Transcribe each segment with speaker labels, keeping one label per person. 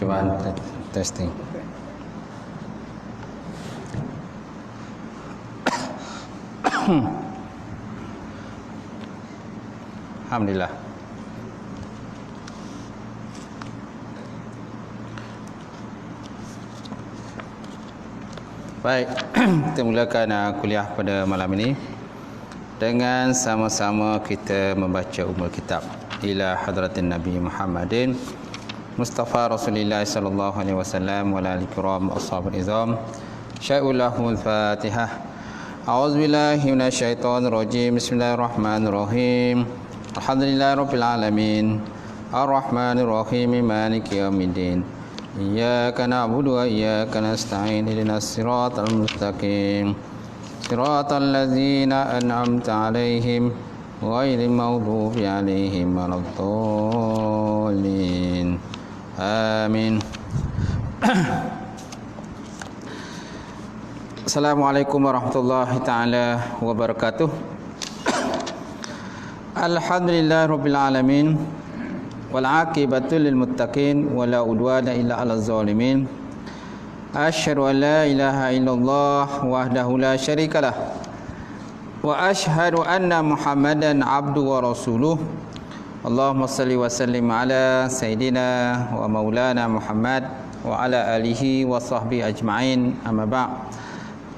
Speaker 1: Cobaan testing. Alhamdulillah. Baik, kita mulakan kuliah pada malam ini dengan sama-sama kita membaca Ummul Kitab ila hadratin Nabi Muhammadin Mustafa Rasulullah sallallahu alaihi wasallam wa alihi kiram ashabul izam. Syai'ullahul Fatihah. A'udzubillahi minasyaitonir rajim. Bismillahirrahmanirrahim. Alhamdulillahirabbil alamin. Arrahmanir rahim. Maliki yaumiddin. Iyyaka na'budu wa iyyaka nasta'in. Ihdinas siratal mustaqim. Siratal ladzina an'amta 'alaihim ghairil maghdubi 'alaihim waladdallin. Amin. Assalamualaikum warahmatullahi taala wabarakatuh. Alhamdulillahirabbil alamin wal 'aqibatu lil muttaqin wala udwana illa 'alal zalimin. Asyhadu an la ilaha illallah wahdahu la syarikalah wa asyhadu anna Muhammadan abduhu wa rasuluh. Allahumma salli wa sallim ala Sayyidina wa Maulana Muhammad wa ala alihi wa sahbihi ajma'in, amma ba'.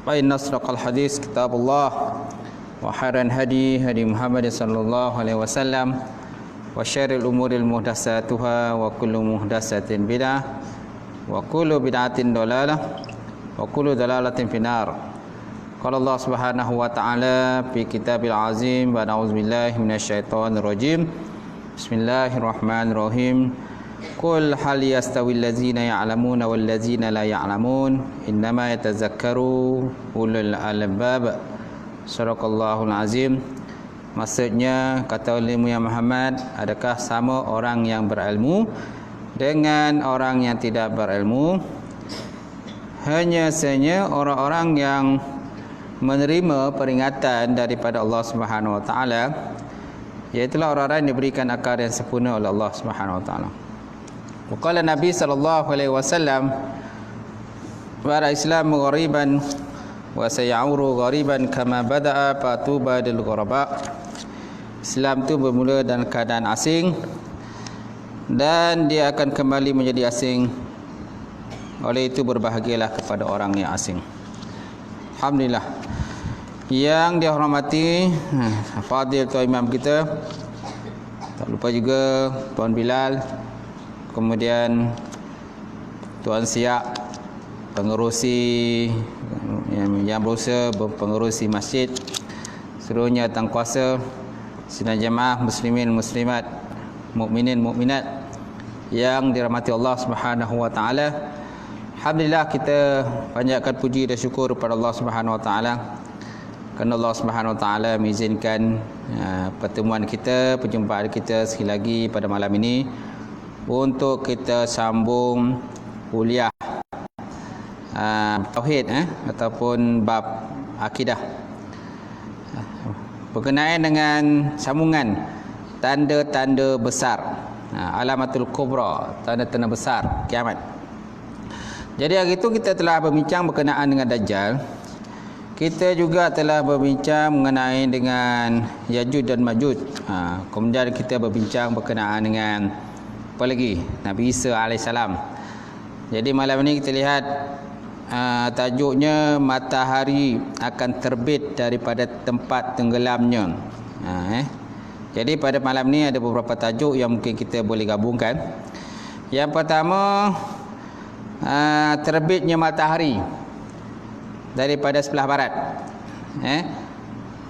Speaker 1: Fa inna asdaqal hadis kitabullah wa khairan hadi Muhammad sallallahu alaihi wasallam wa syarril umuril muhdatsatuha wa kullu muhdatsatin bid'ah wa kullu bid'atin dalalah wa kullu dalalatin finnar. Qala Allah Subhanahu wa ta'ala fi kitabil azim wa na'udzubillahi minasyaitonir rajim. Bismillahirrahmanirrahim. Qul hal yastawil ladzina ya'lamuna wal ladzina la ya'lamun innama yatazakkaru ulul albab. Sadaqallahul azim. Maksudnya, kata ilmu yang Muhammad, adakah sama orang yang berilmu dengan orang yang tidak berilmu? Hanya saja orang-orang yang menerima peringatan daripada Allah Subhanahu wa taala, iaitulah orang-orang yang diberikan akal yang sempurna oleh Allah Subhanahu wa taala. Waqala Nabi sallallahu alaihi wasallam, "Wara Islam ghariban wa sayauru ghariban kama bada'a fatuba lil ghuraba." Islam itu bermula dalam keadaan asing dan dia akan kembali menjadi asing. Oleh itu berbahagialah kepada orang yang asing. Alhamdulillah. Yang dihormati Fadil Tuan Imam kita, tak lupa juga Tuan Bilal, kemudian Tuan Siak, pengerusi yang berusaha pengerusi masjid, seluruhnya tangkuasa, sidang jemaah muslimin muslimat, mukminin mukminat yang dirahmati Allah Subhanahu wa taala. Alhamdulillah, kita panjatkan puji dan syukur kepada Allah Subhanahu wa taala kerana Allah Subhanahu wa taala mengizinkan pertemuan kita, perjumpaan kita sekali lagi pada malam ini untuk kita sambung kuliah tauhid ataupun bab akidah berkenaan dengan sambungan tanda-tanda besar, alamatul kubra, tanda-tanda besar kiamat. Jadi hari itu kita telah berbincang berkenaan dengan Dajjal. Kita juga telah berbincang mengenai dengan Yajuj dan Majuj. Kemudian kita berbincang berkenaan dengan apa lagi? Nabi Isa alaihissalam. Jadi malam ini kita lihat tajuknya matahari akan terbit daripada tempat tenggelamnya. Jadi pada malam ni ada beberapa tajuk yang mungkin kita boleh gabungkan. Yang pertama, terbitnya matahari daripada sebelah barat.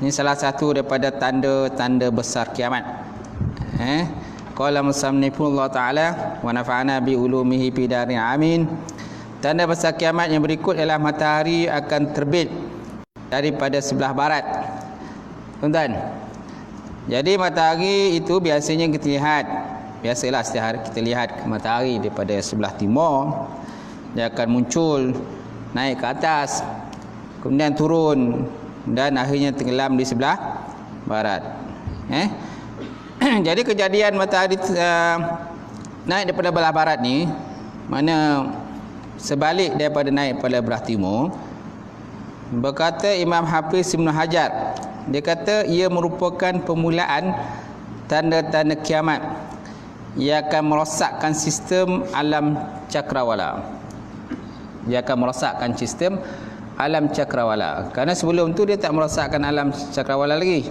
Speaker 1: Ini salah satu daripada tanda-tanda besar kiamat. Qala musannifullah ta'ala wa nafa'ana bi ulumihi fi darin amin. Tanda besar kiamat yang berikut ialah matahari akan terbit daripada sebelah barat. Tuan-tuan, jadi matahari itu biasanya kita lihat, biasalah setiap hari kita lihat matahari daripada sebelah timur. Dia akan muncul, naik ke atas, kemudian turun dan akhirnya tenggelam di sebelah barat. Jadi kejadian matahari naik daripada belah barat ni, mana sebalik daripada naik pada belah timur, berkata Imam Hafiz Ibn Hajar, dia kata ia merupakan permulaan tanda-tanda kiamat ia akan merosakkan sistem alam cakrawala. Dia akan merosakkan sistem alam cakrawala. Kerana sebelum tu dia tak merosakkan alam cakrawala lagi.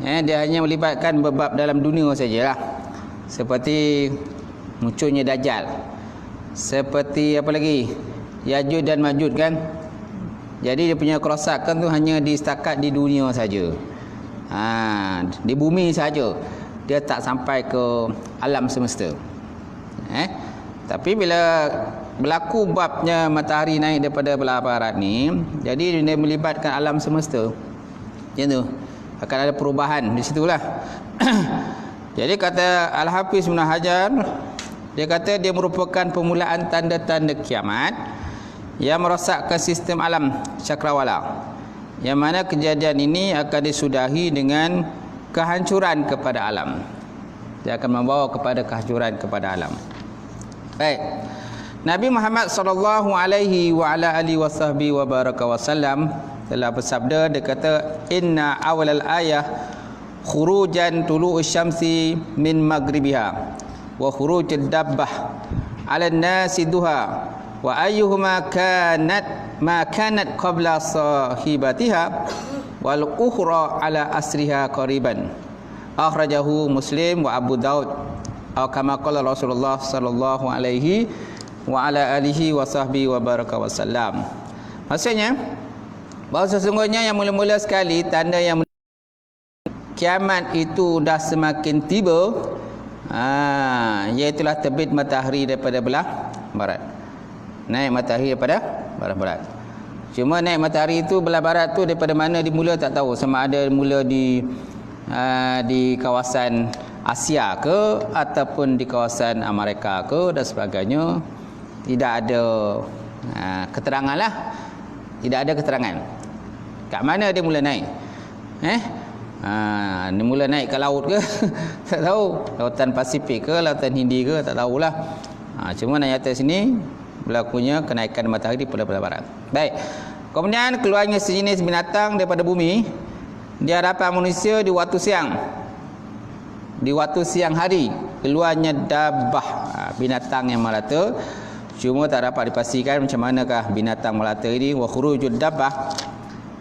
Speaker 1: Dia hanya melibatkan bab dalam dunia sajalah. Seperti munculnya Dajjal. Seperti apa lagi? Yajuj dan Majuj kan? Jadi dia punya kerosakan tu hanya setakat di dunia saja. Di bumi saja. Dia tak sampai ke alam semesta. Tapi bila berlaku babnya matahari naik daripada belah barat ni, jadi dia melibatkan alam semesta. Macam tu. Akan ada perubahan di situlah. Jadi kata Al-Hafiz Ibn Hajar, dia kata dia merupakan permulaan tanda-tanda kiamat yang merosakkan sistem alam cakrawala, yang mana kejadian ini akan disudahi dengan kehancuran kepada alam. Dia akan membawa kepada kehancuran kepada alam. Baik. Nabi Muhammad sallallahu alaihi wa ala alihi wasallam telah bersabda, dia kata inna awalal ayah khurujan tulu'us syamsi min maghribiha wa khurujud dabbah 'ala an-nasi duha wa ayyuhuma ma kanat qabla sahibatiha wal ukhra ala asriha qariban. Akhrajahu Muslim wa Abu Daud atau kama qala Rasulullah sallallahu alaihi wa ala alihi wasallam. Maksudnya bahawa sesungguhnya yang mula-mula sekali tanda yang kiamat itu dah semakin tiba, iaitulah terbit matahari daripada belah barat. Naik matahari daripada belah barat. Cuma naik matahari itu belah barat tu daripada mana dimula tak tahu. Sama ada mula di kawasan Asia ke ataupun di kawasan Amerika ke dan sebagainya. Tidak ada keterangan lah. Tidak ada keterangan. Kat mana dia mula naik? Dia mula naik ke laut ke? Tak tahu. Lautan Pasifik ke, lautan Hindi ke, tak tahulah. Cuma nak nyata sini berlakunya kenaikan matahari pada belah barat. Baik. Kemudian keluarnya sejenis binatang daripada bumi di hadapan manusia di waktu siang. Di waktu siang hari keluarnya dabbah, binatang yang melata. Cuma tak dapat dipastikan macam manakah binatang melata ini. Wa khurujud dabbah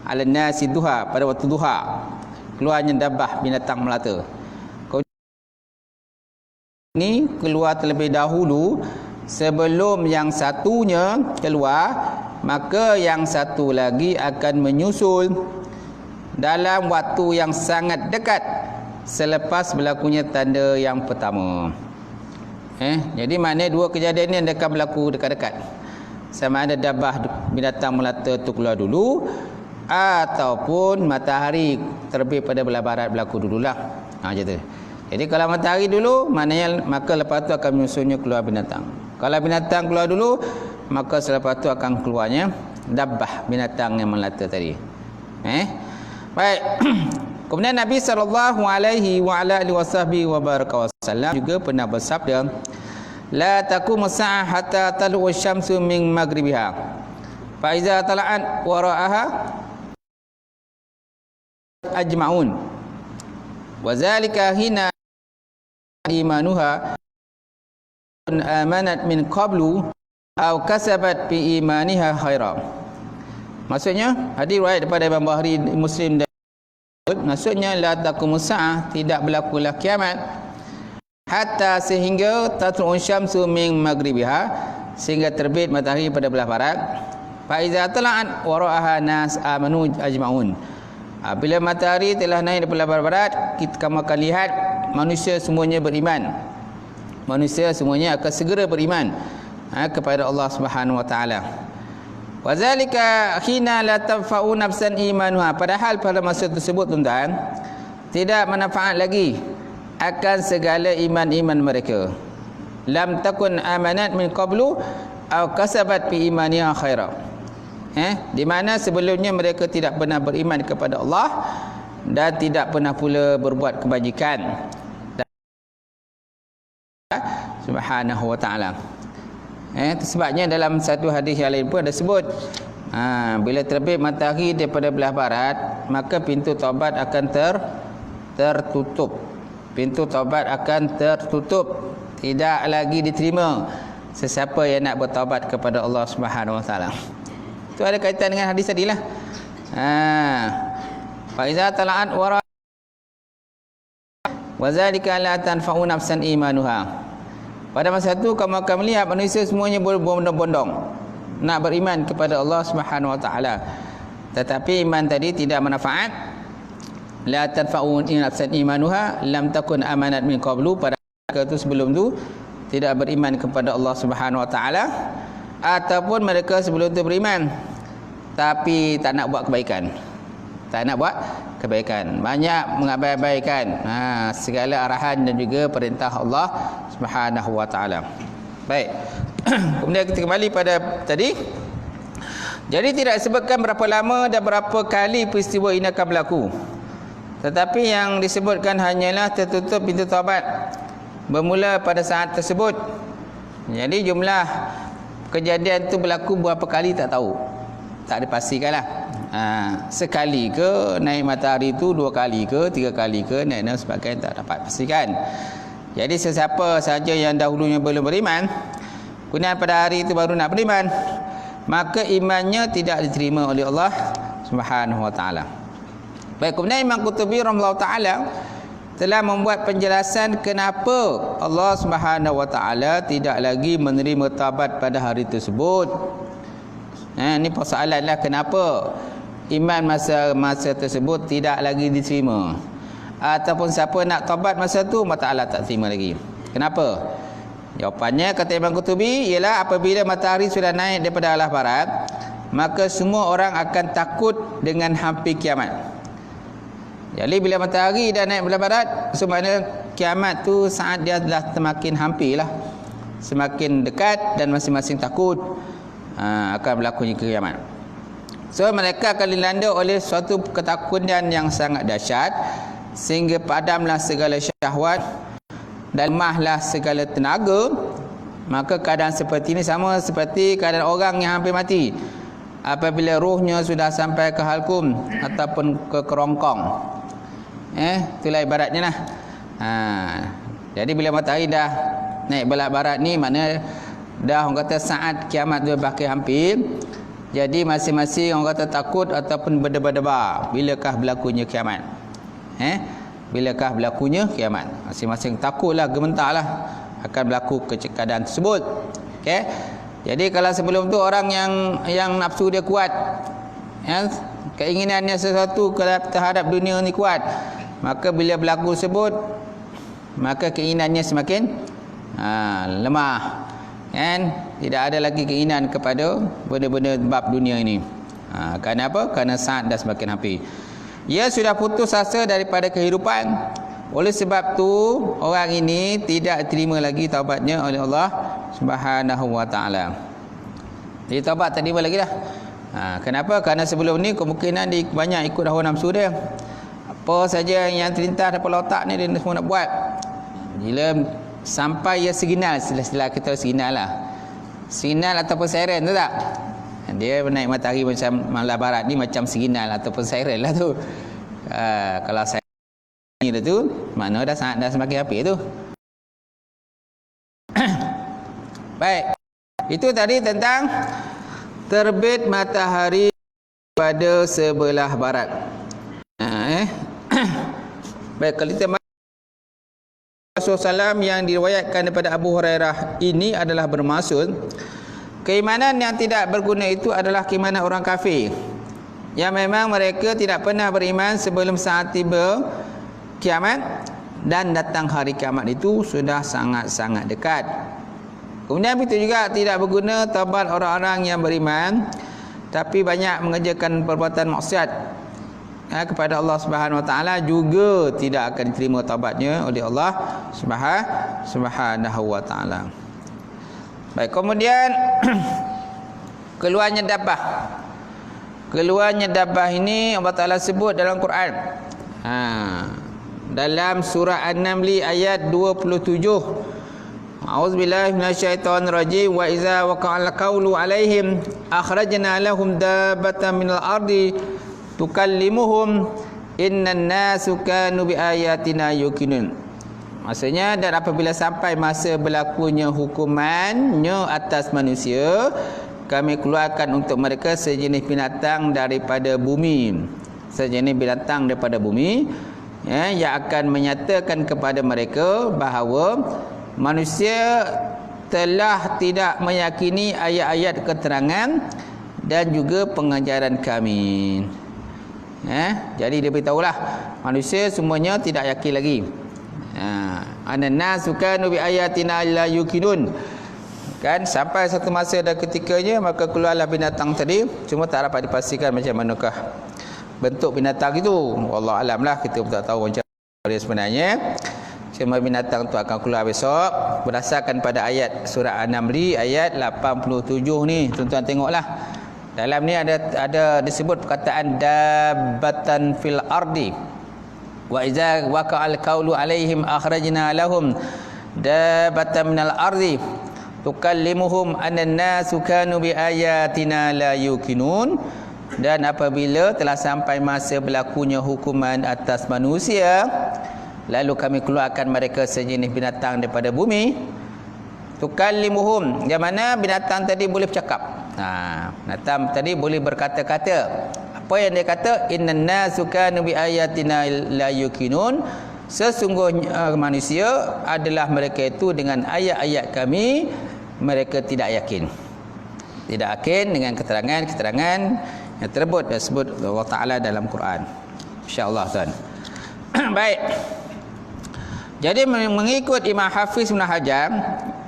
Speaker 1: 'ala nasi duha, pada waktu duha keluarnya dabbah, binatang melata. Ini keluar terlebih dahulu sebelum yang satunya keluar, maka yang satu lagi akan menyusul dalam waktu yang sangat dekat selepas berlakunya tanda yang pertama. Jadi maknanya dua kejadian ini akan berlaku dekat-dekat. Sama ada dabbah, binatang melata itu keluar dulu, ataupun matahari terbit pada belah barat berlaku dululah. Macam tu. Jadi kalau matahari dulu, maknanya maka lepas tu akan menyusulnya keluar binatang. Kalau binatang keluar dulu, maka selepas tu akan keluarnya dabbah, binatang yang melata tadi. Baik. Kemudian Nabi sallallahu alaihi wa ala alihi wasallam juga pernah bersabda, la taqumu sa'ah hatta talu'u syamsu min maghribiha. Fa iza tala'at wara'aha ajma'un. Wa zalika hina imanuha amanat min qablu aw kasabat bi imaniha khairan. Maksudnya hadis riwayat daripada Imam Bukhari, Muslim dan maksudnya la taqumu sa'ah, tidak berlakulah kiamat hatta sehingga tatlu'u syamsu min maghribiha, sehingga terbit matahari pada belah barat. Fa iza tala'at wara'aha nas amanu ajma'un. Bila matahari telah naik daripada barat, kamu akan lihat manusia semuanya beriman. Manusia semuanya akan segera beriman kepada Allah Subhanahu wa taala. Wa zalika hina la tanfa'u nafsan imanuha. Padahal pada masa tersebut tuan-tuan, tidak manfaat lagi akan segala iman-iman mereka. Lam takun amanat min qablu aw kasabat fi imaniha khaira. Di mana sebelumnya mereka tidak pernah beriman kepada Allah dan tidak pernah pula berbuat kebajikan. Subhanahu wa ta'ala. Sebabnya dalam satu hadis yang lain pun ada sebut, bila terbit matahari daripada belah barat, maka pintu taubat akan tertutup. Pintu taubat akan tertutup, tidak lagi diterima sesiapa yang nak bertaubat kepada Allah Subhanahu wa ta'ala. Itu ada kaitan dengan hadis tadi lah. Fa iza tala'at wara wa zalika la tanfa'u nafsan imanuha. Pada masa itu kamu akan melihat manusia semuanya berbondong-bondong nak beriman kepada Allah Subhanahu wa taala. Tetapi iman tadi tidak manfaat. La tanfa'u nafsan imanuha lam takun amanat min qablu. Pada mereka itu sebelum tu tidak beriman kepada Allah Subhanahu wa taala, ataupun mereka sebelum itu beriman tapi tak nak buat kebaikan. Tak nak buat kebaikan, banyak mengabaikan segala arahan dan juga perintah Allah Subhanahu wa taala. Baik. Kemudian kita kembali pada tadi. Jadi tidak disebutkan berapa lama dan berapa kali peristiwa ini akan berlaku. Tetapi yang disebutkan hanyalah tertutup pintu taubat bermula pada saat tersebut. Jadi jumlah kejadian itu berlaku berapa kali tak tahu. Tak dipastikanlah. Sekali ke naik matahari itu, 2 kali ke, 3 kali ke, naik dan sebagainya, tak dapat pastikan. Jadi sesiapa sahaja yang dahulunya belum beriman, kemudian pada hari itu baru nak beriman, maka imannya tidak diterima oleh Allah Subhanahu wa taala. Baik, kemudian Imam Qurtubi rahimahullah taala telah membuat penjelasan kenapa Allah Subhanahu wa taala tidak lagi menerima taubat pada hari tersebut. Ini persoalanlah kenapa iman masa tersebut tidak lagi diterima, ataupun siapa nak taubat masa tu Allah Taala tak terima lagi. Kenapa? Jawapannya kata Imam Qurtubi ialah apabila matahari sudah naik daripada arah barat, maka semua orang akan takut dengan hampir kiamat. Jadi bila matahari dah naik belah barat, sebenarnya kiamat tu saat dia dah semakin hampirlah, semakin dekat dan masing-masing takut akan berlakunya kiamat. So mereka akan dilanda oleh suatu ketakutan yang sangat dahsyat, sehingga padamlah segala syahwat dan lemahlah segala tenaga. Maka keadaan seperti ini sama seperti keadaan orang yang hampir mati apabila rohnya sudah sampai ke halkum ataupun ke kerongkong. Itulah ibaratnya lah. Jadi bila matahari dah naik belah barat ni, maknanya dah orang kata saat kiamat tu bakal hampir. Jadi masing-masing orang kata takut ataupun berdebar-debar, bilakah berlakunya kiamat. Bilakah berlakunya kiamat. Masing-masing takutlah, gementarlah akan berlaku keadaan tersebut. Okey. Jadi kalau sebelum tu orang yang nafsu dia kuat, keinginannya sesuatu terhadap dunia ni kuat, maka bila berlaku tersebut, maka keinginannya semakin lemah. Tidak ada lagi keinginan kepada benda-benda bab dunia ini. Kerana apa? Kerana saat dah semakin hampir. Ia sudah putus asa daripada kehidupan. Oleh sebab tu orang ini tidak terima lagi taubatnya oleh Allah Subhanahu wa taala. Jadi taubat tak terima lagi dah. Kenapa? Kerana sebelum ni kemungkinan dia banyak ikut hawa nafsu dia. Apa saja yang terlintas dalam otak ni dia semua nak buat. Bila sampai ia signal, istilah kita signal lah, signal ataupun siren tu tak, dia naik matahari macam malam barat ni macam signal ataupun siren lah tu. Kalau siren ni dah tu, makna dah semakin api tu. Baik, itu tadi tentang terbit matahari pada sebelah barat. Baik, kalau kita Rasulullah SAW yang diriwayatkan daripada Abu Hurairah ini adalah bermaksud keimanan yang tidak berguna itu adalah keimanan orang kafir. yang memang mereka tidak pernah beriman sebelum saat tiba kiamat, dan datang hari kiamat itu sudah sangat-sangat dekat. Kemudian begitu juga tidak berguna taubat orang-orang yang beriman tapi banyak mengerjakan perbuatan maksiat kepada Allah Subhanahu Wa Taala, juga tidak akan diterima taubatnya oleh Allah Subhanahu Wa Taala. Baik, kemudian keluarnya dabbah. Keluarnya dabbah ini Allah Taala sebut dalam Quran. Dalam surah An-Naml ayat 27. A'udzubillahi minasyaitonirrajim. Wa idza waqa'al qawlu 'alaihim akhrajna lahum dabbatan minal ardi tukallimuhum innan nasu kanu biayatina yuqinun. Maksudnya, dan apabila sampai masa berlakunya hukumannya atas manusia, kami keluarkan untuk mereka sejenis binatang daripada bumi. Sejenis binatang daripada bumi, yang akan menyatakan kepada mereka bahawa manusia telah tidak meyakini ayat-ayat keterangan dan juga pengajaran kami. Jadi dia beritahulah manusia semuanya tidak yakin lagi. Anannasu kanu bi ayatina la yuqinun. Kan sampai satu masa dan ketikanya maka keluarlah binatang tadi, cuma tak dapat dipastikan macam manakah bentuk binatang itu. Wallahu alam lah, kita pun tak tahu macam dia sebenarnya. Cuma binatang tu akan keluar besok berdasarkan pada ayat surah An-Naml ayat 87 ni. Tuan-tuan tengoklah. Dalam ni ada disebut perkataan dabbatan fil ardi. Wa iza waqa'al qawlu 'alaihim akhrajna lahum dabbatan minal ardi tukallimuhum annan nasu kanu bi ayatina la yuqinun. Dan apabila telah sampai masa berlakunya hukuman atas manusia, lalu kami keluarkan mereka sejenis binatang daripada bumi. Tukallimuhum, yang mana binatang tadi boleh bercakap. Binatang tadi boleh berkata-kata. Apa yang dia kata? Innan nasu kanu bi ayatina la yuqinun. Sesungguhnya manusia adalah mereka itu dengan ayat-ayat kami mereka tidak yakin. Tidak yakin dengan keterangan-keterangan yang disebut Allah Ta'ala dalam Quran. InsyaAllah tuan. Baik. Jadi mengikut Imam Hafiz Ibn Hajar,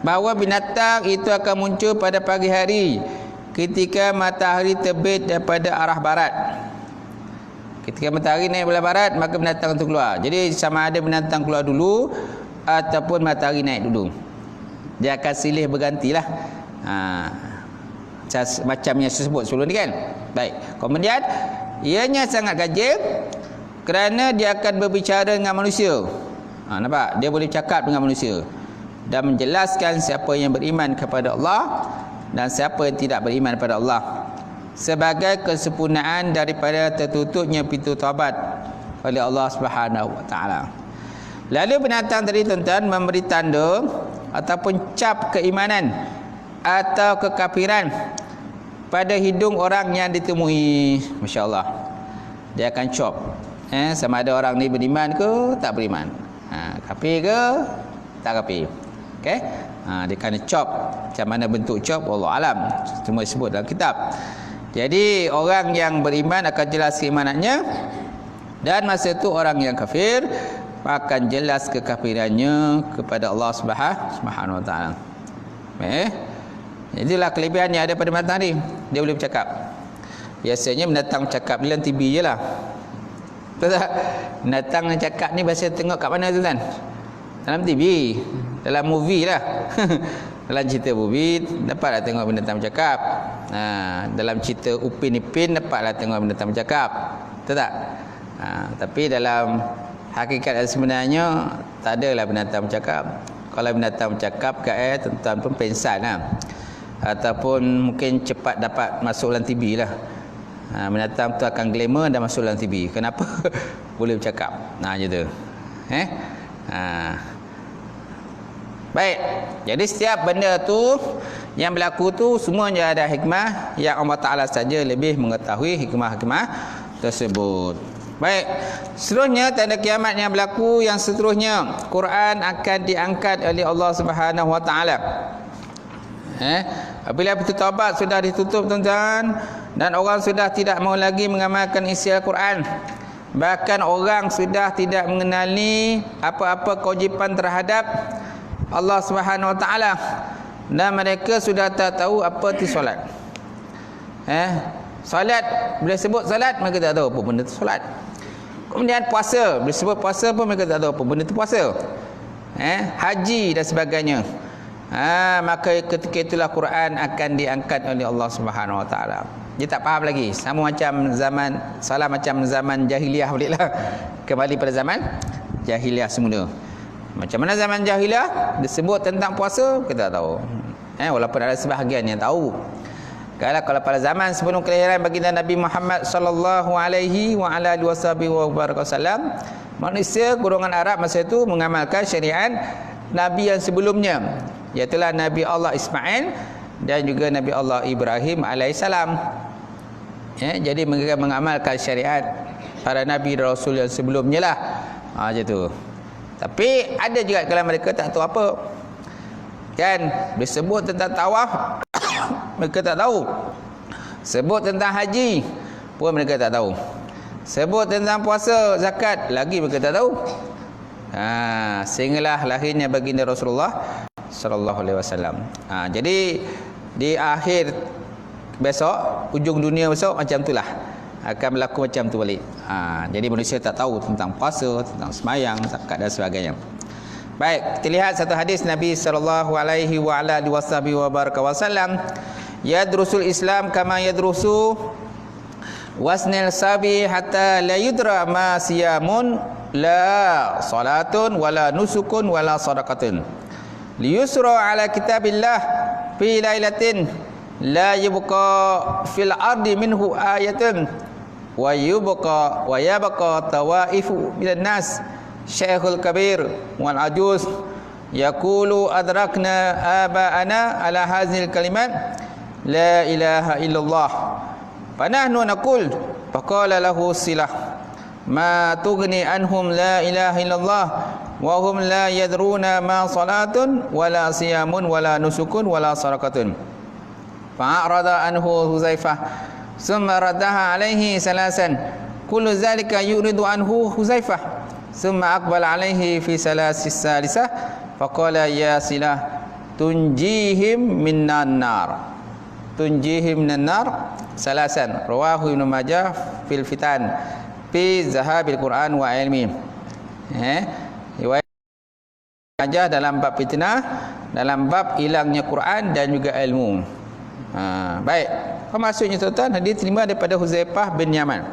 Speaker 1: bahawa binatang itu akan muncul pada pagi hari ketika matahari terbit daripada arah barat. Ketika matahari naik belah barat, maka binatang itu keluar. Jadi sama ada binatang keluar dulu ataupun matahari naik dulu, dia akan silih bergantilah. Macam yang saya sebut sebelum ni kan. Baik. Kemudian ianya sangat ganjil kerana dia akan berbicara dengan manusia. Nampak? Dia boleh cakap dengan manusia dan menjelaskan siapa yang beriman kepada Allah dan siapa yang tidak beriman kepada Allah, sebagai kesempurnaan daripada tertutupnya pintu taubat oleh Allah Subhanahu Wa Taala. Lalu binatang tadi tuan-tuan memberi tanda ataupun cap keimanan atau kekafiran pada hidung orang yang ditemui. Masya-Allah. Dia akan cop. Sama ada orang ni beriman ke tak beriman. Kafir ke tak kafir. Okey. Dia kena cop. Macam mana bentuk cop Allah alam. Semua disebut dalam kitab. Jadi orang yang beriman akan jelas keimanannya, dan masa itu orang yang kafir akan jelas kekafirannya kepada Allah Subhanahu Wa Taala. Inilah kelebihan yang ada pada binatang ni. Dia boleh bercakap. Biasanya binatang bercakap dalam TV je lah. Betul tak? Binatang yang cakap ni biasa tengok kat mana tu kan? Dalam TV. Dalam movie lah. Dalam cerita movie dapatlah tengok binatang bercakap. Dalam cerita Upin Ipin dapatlah tengok binatang bercakap. Betul tak? Tapi dalam hakikat yang sebenarnya tak adalah binatang bercakap. Kalau binatang bercakap kat tuan-tuan pun pensan lah. Ataupun mungkin cepat dapat masuk dalam TV lah. Binatang tu akan glamour dan masuk dalam TV. Kenapa? Boleh bercakap. Macam tu. Baik. Jadi setiap benda tu yang berlaku tu semuanya ada hikmah yang Allah Ta'ala saja lebih mengetahui hikmah-hikmah tersebut. Baik. Seterusnya tanda kiamat yang berlaku yang seterusnya, Quran akan diangkat oleh Allah Subhanahu Wa Taala. Apabila pintu taubat sudah ditutup tuan-tuan, Dan orang sudah tidak mau lagi mengamalkan isi Al-Quran. Bahkan orang sudah tidak mengenali apa-apa kewajipan terhadap Allah Subhanahu Wa Taala. Dan mereka sudah tak tahu apa itu solat. Solat, bila sebut solat mereka tak tahu apa benda itu solat. Kemudian puasa, bila sebut puasa pun mereka tak tahu apa benda itu puasa. Haji dan sebagainya. Maka ketika itulah Quran akan diangkat oleh Allah Subhanahu Wa Taala. Dia tak faham lagi. Sama macam zaman salah macam zaman jahiliah baliklah. Kembali pada zaman jahiliah semula. Macam mana zaman jahiliah disebut tentang puasa kita tak tahu. Walaupun ada sebahagian yang tahu. Kalau pada zaman sebelum kelahiran baginda Nabi Muhammad sallallahu alaihi wa ala alihi wasallam, manusia golongan Arab masa itu mengamalkan syariat nabi yang sebelumnya, iaitu Nabi Allah Ismail dan juga Nabi Allah Ibrahim alaihissalam. Jadi mereka mengamalkan syariat para nabi dan rasul yang sebelumnya lah. Macam tu. Tapi ada juga kalau mereka tak tahu apa. Kan disebut tentang tawaf mereka tak tahu. Sebut tentang haji pun mereka tak tahu. Sebut tentang puasa, zakat lagi mereka tak tahu. Sehinggalah lahirnya baginda Rasulullah sallallahu alaihi wasallam. Jadi di akhir besok, ujung dunia besok macam itulah akan berlaku macam tu balik. Jadi manusia tak tahu tentang puasa, tentang sembahyang, zakat dan sebagainya. Baik, kita lihat satu hadis Nabi sallallahu alaihi wa ala alihi wasallam, yadrusul Islam kama yadrusu wasnil sabi hatta la yudra ma siyamun la salatun wala nusukun wala sadaqatun liyusra ala kitabillah fi lailatin la yubqa fil ardi minhu ayatun wa yabqa tawaifu minan nas Syekhul Kabir wal Ajuz yaqulu adrakna aba'ana ala hazil kalimat la ilaha illallah fanahnu naqul faqala lahu silah ma tughni anhum la ilaha illallah wa hum la yadruna ma salatun wala siyamun wala nusukun wala sadaqatun fa'arada anhu Huzaifah summa raddaha alaihi salasan kullu zalika yuridu anhu Huzaifah summa aqbala alaihi fi salasis salisah faqala ya silah tunjihim minan nar salasan rawahu Ibnu Majah fil fitan fi zahabil Quran wa ilmi. Riwayat Majah dalam bab fitnah, dalam bab hilangnya Quran dan juga ilmu. Baik, apa maksudnya tuan-tuan? Hadis terima daripada Huzaifah bin Yaman,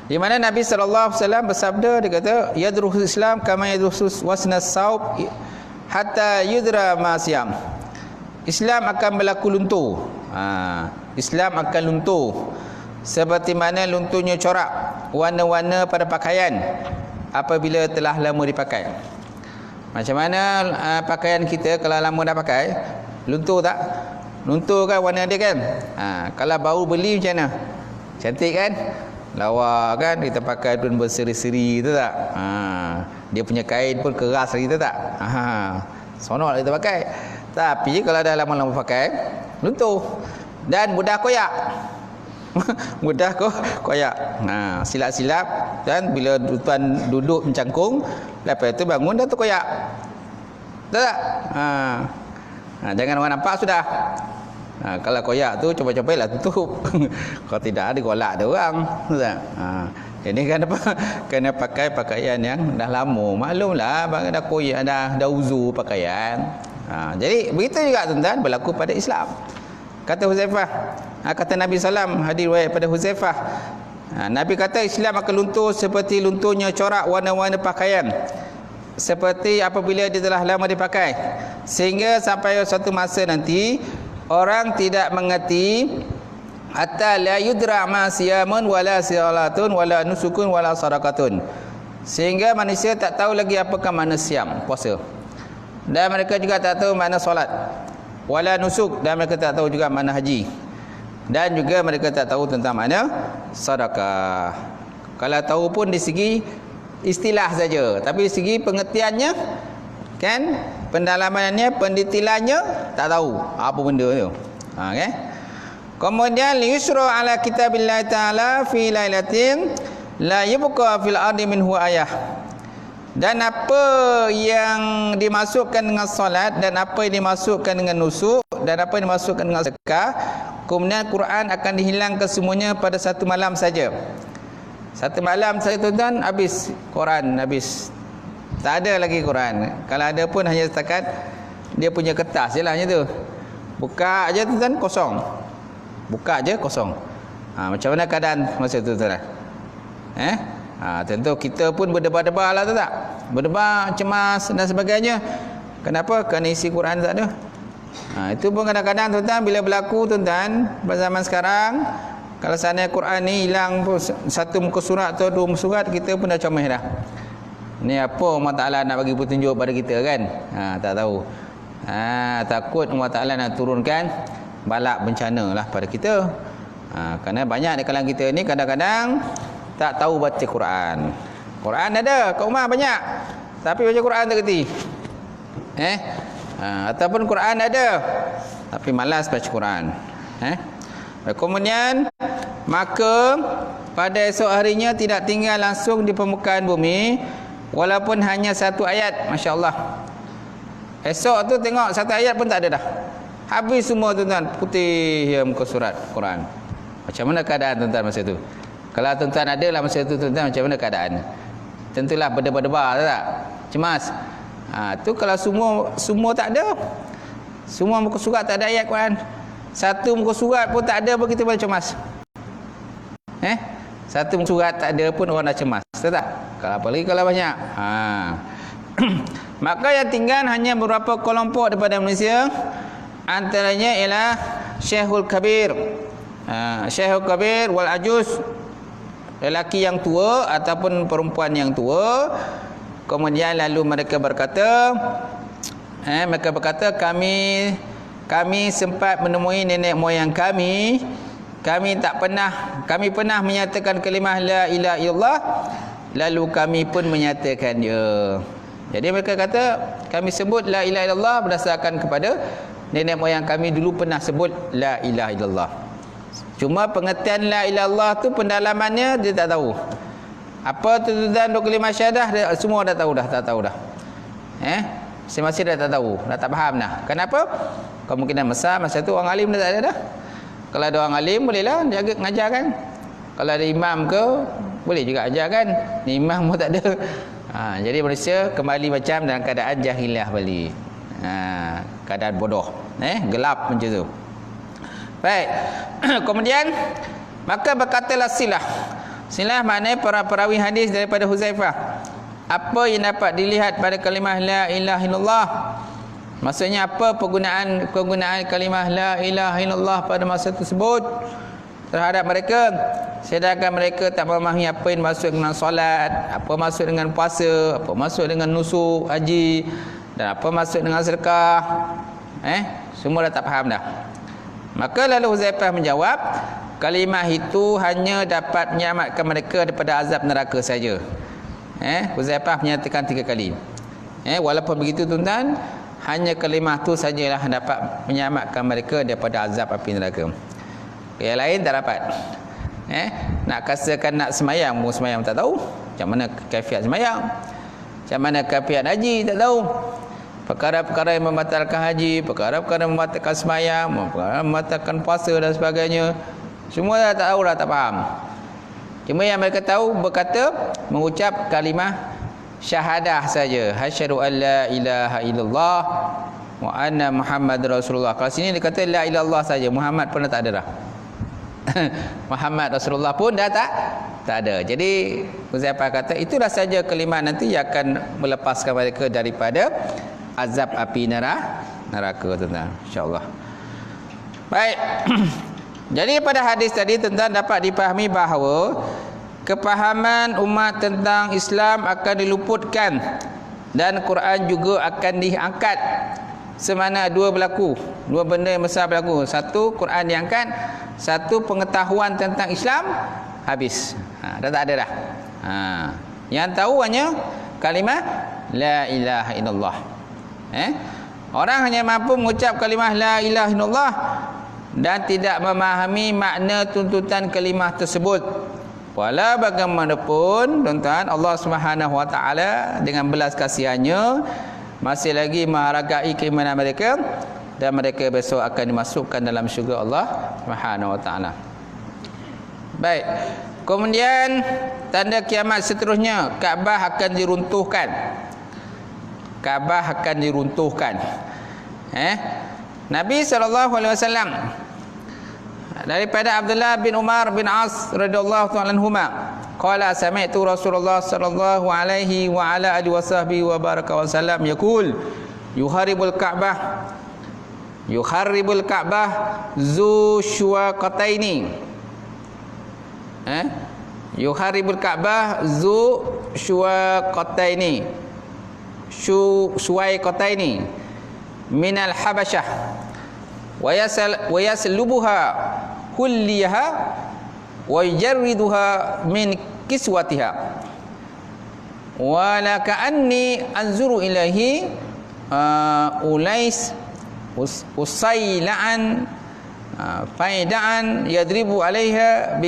Speaker 1: di mana Nabi sallallahu alaihi wasallam bersabda, dia kata yadrusul Islam kama yadrusus wasnas saub hatta yudra ma siyam. Islam akan berlaku luntur. Islam akan luntur seperti mana lunturnya corak warna-warna pada pakaian apabila telah lama dipakai. Macam mana pakaian kita kalau lama dah pakai, luntur tak? Luntur kan warna dia kan? Kalau baru beli macam mana? Cantik kan? Lawa kan, kita pakai pun berseri-seri tu tak? Dia punya kain pun keras lagi tu tak? Sonok kita pakai. Tapi kalau dah lama-lama pakai, luntur dan mudah koyak. Mudah koyak. Silap-silap dan bila tuan duduk mencangkung, lepas itu bangun dah terkoyak. Betul tak? Jangan orang nampak sudah. Kalau koyak tu coba-cobalah tutup. Kalau tidak ada golak ada orang. Betul tak? Ini kena pakai pakaian yang dah lama. Maklumlah dah koyak, dah uzur pakaian. Jadi begitu juga tuan-tuan berlaku pada Islam. Kata Huzaifah, kata Nabi SAW, hadis riwayat pada Huzaifah, Nabi kata Islam akan luntur seperti lunturnya corak warna-warna pakaian, seperti apabila dia telah lama dipakai, sehingga sampai suatu masa nanti orang tidak mengerti hatta la yudra ma siyamun wala salatun wala nusukun wala sadaqatun, sehingga manusia tak tahu lagi apakah makna siam, puasa, dan mereka juga tak tahu makna solat, wala nusuk, dan mereka tak tahu juga makna haji, dan juga mereka tak tahu tentang makna sedekah. Kalau tahu pun di segi istilah saja, tapi di segi pengertiannya kan, pendalamannya, pendetailannya tak tahu apa benda tu. Okay? Kemudian liyusra ala kitabillah ta'ala fi lailatin la yubqa fil ardi minhu ayah. Dan apa yang dimasukkan dengan solat, dan apa yang dimasukkan dengan nusuk, dan apa yang dimasukkan dengan sedekah, kemudian Quran akan dihilangkan semuanya pada satu malam saja. Satu malam saja tuan-tuan, habis Quran, habis. Tak ada lagi Quran. Kalau ada pun hanya setakat dia punya kertas je lah, macam tu. Buka aja tuan-tuan, kosong. Buka aja kosong. Macam mana keadaan masa tu tuan-tuan? Tentu kita pun berdebar-debar lah, tak? Berdebar, cemas dan sebagainya. Kenapa? Kerana isi Quran tak ada. Itu pun kadang-kadang tuan-tuan, bila berlaku tuan-tuan, pada zaman sekarang, kalau seandainya Quran ni hilang pun satu muka surat atau dua muka surat, kita pun dah comel dah. Ni apa Allah Ta'ala nak bagi petunjuk pada kita kan? Tak tahu. Takut Allah Ta'ala nak turunkan balak bencana lah pada kita. Kerana banyak di kalangan kita ni kadang-kadang tak tahu baca Quran. Quran ada kat rumah banyak, tapi baca Quran tak kerti. Ataupun Quran ada, tapi malas baca Quran. Kemudian maka pada esok harinya tidak tinggal langsung di permukaan bumi walaupun hanya satu ayat. Masya Allah. Esok tu tengok satu ayat pun tak ada dah. Habis semua tuan-tuan, putih ya muka surat Quran. Macam mana keadaan tuan-tuan masa tu? Kalau tuan-tuan ada lah masa tu tuan-tuan, macam mana keadaan? Tentulah berdebar-debar, tak? Cemas. Tu kalau semua tak ada. Semua muka surat tak ada ayat Quran. Satu muka surat pun tak ada pun kita boleh cemas. Satu muka surat tak ada pun orang dah cemas. Betul tak? Kalau apalagi kalau banyak. Maka yang tinggal hanya beberapa kelompok daripada manusia. Antaranya ialah Syekhul Kabir. Syekhul Kabir wal Ajuz, lelaki yang tua ataupun perempuan yang tua. Kemudian lalu mereka berkata, kami sempat menemui nenek moyang kami. Kami pernah menyatakan kalimah la ilaha illallah, lalu kami pun menyatakan dia. Jadi mereka kata kami sebut la ilaha illallah berdasarkan kepada nenek moyang kami dulu pernah sebut la ilaha illallah. Cuma pengertian la ilaha illallah tu pendalamannya dia tak tahu. Apa tu dan kalimah syahadah semua dah tahu dah, tak tahu dah. Masing-masing dah tak tahu, dah tak faham dah. Kenapa? Kemungkinan besar masa tu orang alim dah tak ada dah. Kalau ada orang alim bolehlah jaga ngajar kan. Kalau ada imam ke boleh juga ajar kan. Ni imam pun tak ada. Jadi manusia kembali macam dalam keadaan jahiliah balik. Keadaan bodoh, gelap macam tu. Baik. Kemudian maka berkatalah Silah. Silah maknanya para perawi hadis daripada Huzaifah. Apa yang dapat dilihat pada kalimah la ilaha illallah? Maksudnya apa penggunaan kalimah la ilaha illallah pada masa tersebut terhadap mereka, sedangkan mereka tak memahami apa yang maksud dengan solat, apa maksud dengan puasa, apa maksud dengan nusuk haji, dan apa maksud dengan sedekah. Semua dah tak faham dah. Maka lalu Huzaifah menjawab, kalimah itu hanya dapat menyelamatkan mereka daripada azab neraka saja. Huzaifah menyatakan 3 kali. Walaupun begitu tuan-tuan, hanya kalimah tu sajalah dapat menyelamatkan mereka daripada azab api neraka. Yang lain tak dapat. Nak kasakan nak semayang, mau semayang tak tahu. Macam mana kaifiat semayang? Macam mana kaifiat haji tak tahu. Perkara-perkara yang membatalkan haji, perkara-perkara yang membatalkan semayang, perkara membatalkan puasa dan sebagainya, semua dah tak tahu, dah tak faham. Cuma yang mereka tahu berkata, mengucap kalimah syahadah saja. Asyhadu an la ilaha illallah wa anna Muhammad Rasulullah. Kalau sini dia kata la ilaha illallah saja, Muhammad pun tak ada dah. Muhammad Rasulullah pun dah tak ada. Jadi Huzaifah kata itulah saja kalimah nanti yang akan melepaskan mereka daripada azab api neraka tuan-tuan, insya-Allah. Baik. Jadi pada hadis tadi tuan-tuan dapat dipahami bahawa kepahaman umat tentang Islam akan diluputkan dan Quran juga akan diangkat. Semana dua benda yang besar berlaku. Satu, Quran diangkat. Satu, pengetahuan tentang Islam habis. Dah tak ada dah. Yang tahu hanya kalimah la ilaha illallah. Orang hanya mampu mengucap kalimah la ilaha illallah, dan tidak memahami makna tuntutan kalimah tersebut. Walau bagaimanapun tuan-tuan, Allah Subhanahu Wa Taala dengan belas kasihannya masih lagi menghargai keimanan mereka, dan mereka besok akan dimasukkan dalam syurga Allah Subhanahu Wa Taala. Baik. Kemudian tanda kiamat seterusnya, Kaabah akan diruntuhkan. Kaabah akan diruntuhkan. Nabi SAW daripada Abdullah bin Umar bin As radhiyallahu ta'ala anhuma qala sami'tu Rasulullah sallallahu alaihi wa ala alihi wasahbihi wa baraka wasallam yaqul yuharibul Ka'bah zu syuwaqataini. Yuharibul Ka'bah zu syuwaqataini. Syuwaqataini minal Habasyah wa yaslubuha kulliha wa yujarriduha min kiswatiha wa la ka'anni anzuru ilahi ulais usaila'an faida'an yadribu alaiha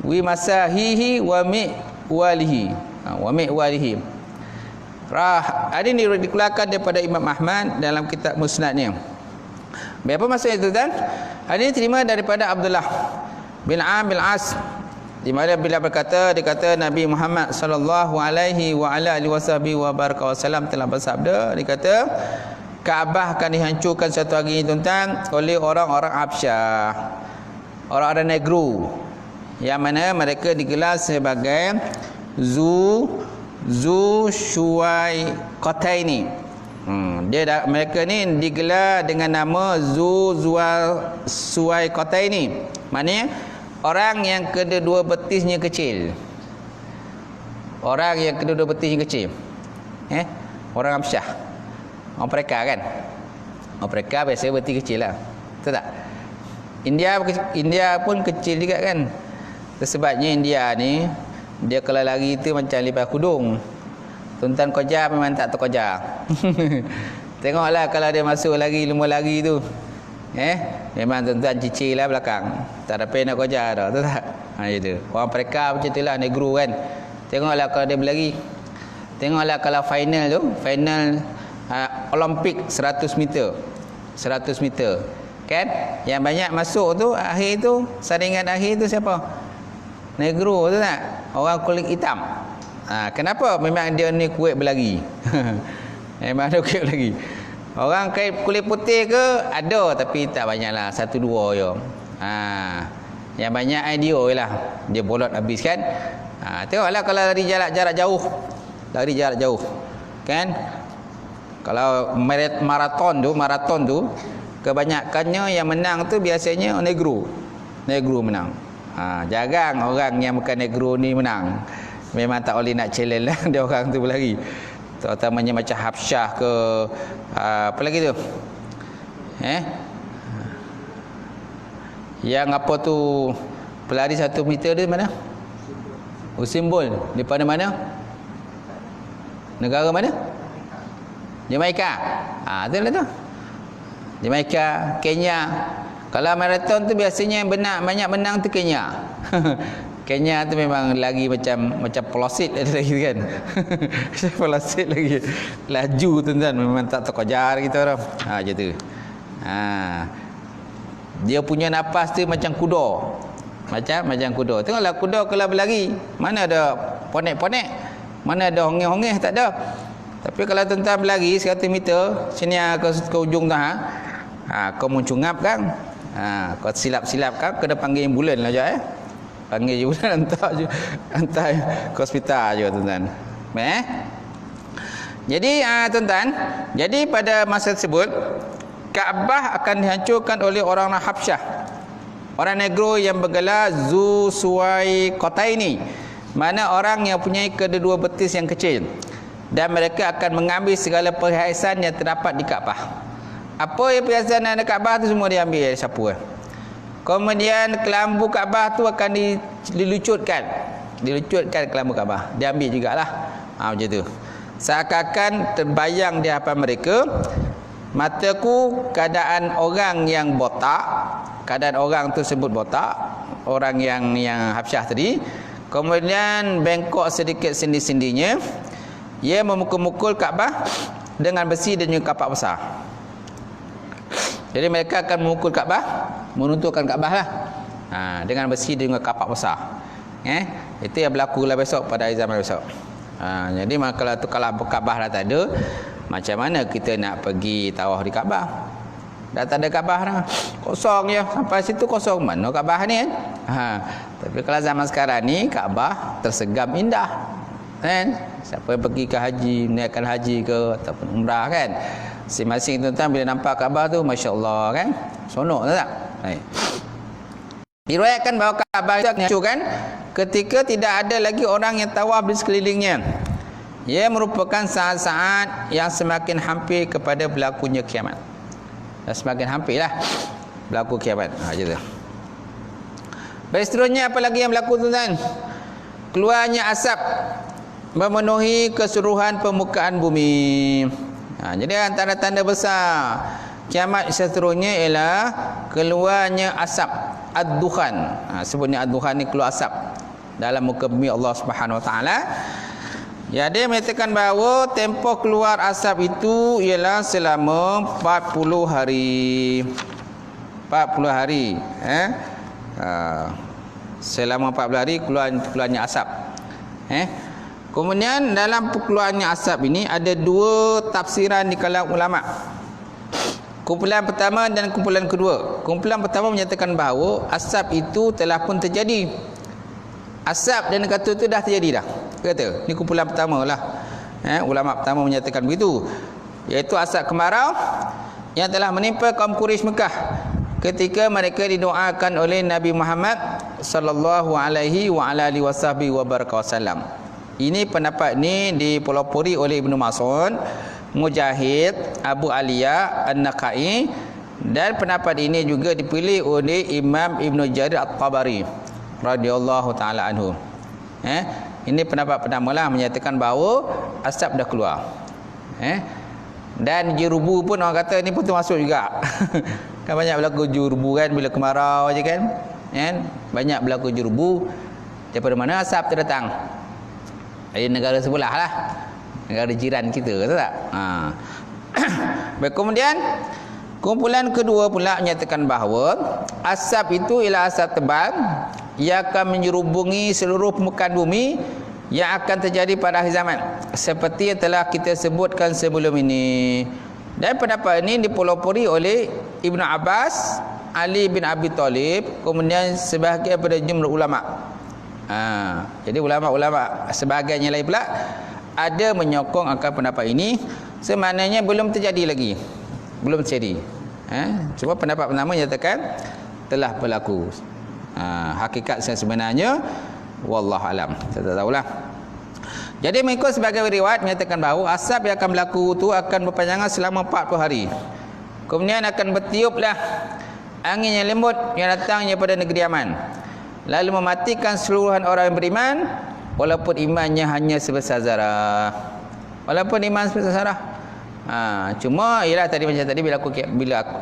Speaker 1: bimasahihi wa mi'walihi. Hadis ini dikeluarkan daripada Imam Ahmad dalam kitab Musnadnya. Apa maksud itu kan? Hadis ini terima daripada Abdullah bin Amr bin As, di mana bila dikata Nabi Muhammad sallallahu alaihi wa ala alihi wasallam telah bersabda, dikata Kaabah akan dihancurkan satu hari ini tuan-tuan oleh orang-orang Habsyah, orang-orang Negro, yang mana mereka digelar sebagai Zu Syuwai Qataini. Mereka ni digelar dengan nama Syuwai Qataini. Maknanya orang yang kedua betisnya kecil. Orang yang kedua betisnya kecil. Orang Habsyah. Orang Pereka kan? Orang Pereka biasa betis kecil lah. Betul tak? India pun kecil juga kan? Sebabnya India ni, dia kalau lari tu macam lipas kudung. Tuan-tuan koja memang tak terkoja. Tengoklah kalau dia masuk lari, lumba lari tu. Memang tuan-tuan cicil lah belakang. Tak ada pen nak koja dah. Tahu tak? Itu. Orang Pereka macam tu lah, Negro kan. Tengoklah kalau dia berlari. Tengoklah kalau final tu, final Olimpik 100 meter. 100 meter. Kan? Yang banyak masuk tu, akhir tu, saringan akhir tu siapa? Negro tu tak? Orang kulit hitam. Kenapa? Memang dia ni kuat berlari. Memang dia kuat berlari. Orang kulit putih ke? Ada, tapi tak banyak lah. 1-2 je. Yang banyak dia lah. Dia bolot habis kan? Tengoklah kalau lari jarak jauh. Lari jarak jauh. Kan? Kalau maraton tu, kebanyakannya yang menang tu biasanya Negro. Negro menang. Jarang orang yang bukan Negro ni menang. Memang tak boleh nak challenge lah dia orang tu berlari. Terutamanya macam Habsyah ke apa lagi tu? Yang apa tu pelari 1 meter dia mana? Usain Bolt daripada mana? Negara mana? Jamaica. Itulah tu. Jamaica, Kenya. Kalau maraton tu biasanya yang banyak menang tu Kenya. Kenya tu memang lagi macam pelosit lagi kan. Pelosit lagi. Laju tuan-tuan, memang tak terkejar kita orang. Macam tu. Dia punya nafas tu macam kuda. Macam kuda. Tengoklah kuda kalau berlari, mana ada ponek-ponek, mana ada hongeh-hongeh, tak ada. Tapi kalau tuan-tuan berlari 100 meter, sini ke ujung tu kau mencungap kan. Kau silap-silap kan, kena panggil ambulan lah je Panggil je bulan hantar ke hospital je tuan-tuan. Jadi tuan-tuan, jadi pada masa tersebut Kaabah akan dihancurkan oleh orang Habsyah, orang Negro yang bergelar Zu Syuwai Qataini, mana orang yang punya kedua betis yang kecil, dan mereka akan mengambil segala perhiasan yang terdapat di Kaabah. Apa yang perhiasan yang ada Kaabah tu semua diambil sapu. Kemudian kelambu Kaabah tu akan dilucutkan kelambu Kaabah, diambil jugalah. Macam tu. Seakan-akan terbayang di hadapan mereka Mataku keadaan orang yang botak, keadaan orang tersebut botak, orang yang Habsyah tadi, kemudian bengkok sedikit sendi-sendinya, ia memukul-mukul Kaabah dengan besi dan juga kapak besar. Jadi mereka akan memukul Kaabah, meruntuhkan Kaabah lah, dengan besi dan juga kapak besar. Itu yang berlaku lah besok, pada hari zaman besok. Jadi kalau Kaabah dah tak ada, macam mana kita nak pergi tawaf di Kaabah? Dah tak ada Kaabah dah, kosong je. Sampai situ kosong, mana Kaabah ni kan? Tapi kalau zaman sekarang ni, Kaabah tersegam indah kan? Siapa yang pergi ke haji, menaikkan haji ke ataupun umrah kan, masing-masing tuan-tuan bila nampak Kaabah tu, Masya Allah kan, sonok tak? Diriwayatkan bahawa Kaabah itu kan ketika tidak ada lagi orang yang tawaf di sekelilingnya. Ia merupakan saat-saat yang semakin hampir kepada berlakunya kiamat. Semakin hampirlah berlaku kiamat. Macam tu. Baik, seterusnya apa lagi yang berlaku tuan-tuan? Keluarnya asap memenuhi keseluruhan permukaan bumi. Jadi antara tanda besar kiamat seterusnya ialah keluarnya asap, ad-dukhan. Sebutnya ad-dukhan ni keluar asap dalam muka bumi Allah Subhanahu Wa Taala. Jadi menyatakan bahawa tempoh keluar asap itu ialah selama 40 hari. 40 hari. Selama 40 hari keluarnya asap. Kemudian dalam keluarnya asap ini ada dua tafsiran di kalangan ulama. Kumpulan pertama dan kumpulan kedua. Kumpulan pertama menyatakan bahawa asap itu telah pun terjadi. Asap dan kata itu dah terjadi dah. Kata, ni kumpulan pertama lah. Ulama pertama menyatakan begitu. Iaitu asap kemarau yang telah menimpa kaum Quraisy Mekah ketika mereka didoakan oleh Nabi Muhammad sallallahu alaihi wa ala alihi wasallam. Ini pendapat ni dipelopori oleh Ibnu Mas'ud, Mujahid, Abu Aliyah, An-Nakhai, dan pendapat ini juga dipilih oleh Imam Ibnu Jarir At-Tabari radhiyallahu taala anhu. Ini pendapat pertama lah, menyatakan bahawa asap dah keluar. Dan jerubu pun orang kata ni pun termasuk juga. Kan banyak berlaku jerubu kan bila kemarau je kan. Banyak berlaku jerubu. Daripada mana asap tu datang? Dari negara sebelah lah, negara jiran kita, tahu tak? Baik, kemudian kumpulan kedua pula menyatakan bahawa asap itu ialah asap tebal yang akan menyerubungi seluruh permukaan bumi yang akan terjadi pada akhir zaman, seperti yang telah kita sebutkan sebelum ini. Dan pendapat ini dipelopori oleh Ibnu Abbas, Ali bin Abi Talib, kemudian sebahagian daripada jumhur ulama. Jadi ulama-ulama sebahagian yang lain pula ada menyokong akan pendapat ini, semaknanya belum terjadi lagi, belum terjadi. Cuma pendapat pertama nyatakan telah berlaku. Hakikat sebenarnya wallahu alam, saya tak tahulah. Jadi mengikut sebagai riwayat menyatakan bahawa asap yang akan berlaku itu akan berpanjangan selama 40 hari. Kemudian akan bertiuplah angin yang lembut yang datang daripada negeri Yaman, lalu mematikan seluruhan orang yang beriman, walaupun imannya hanya sebesar zarah. Walaupun iman sebesar zarah. Cuma ialah tadi macam tadi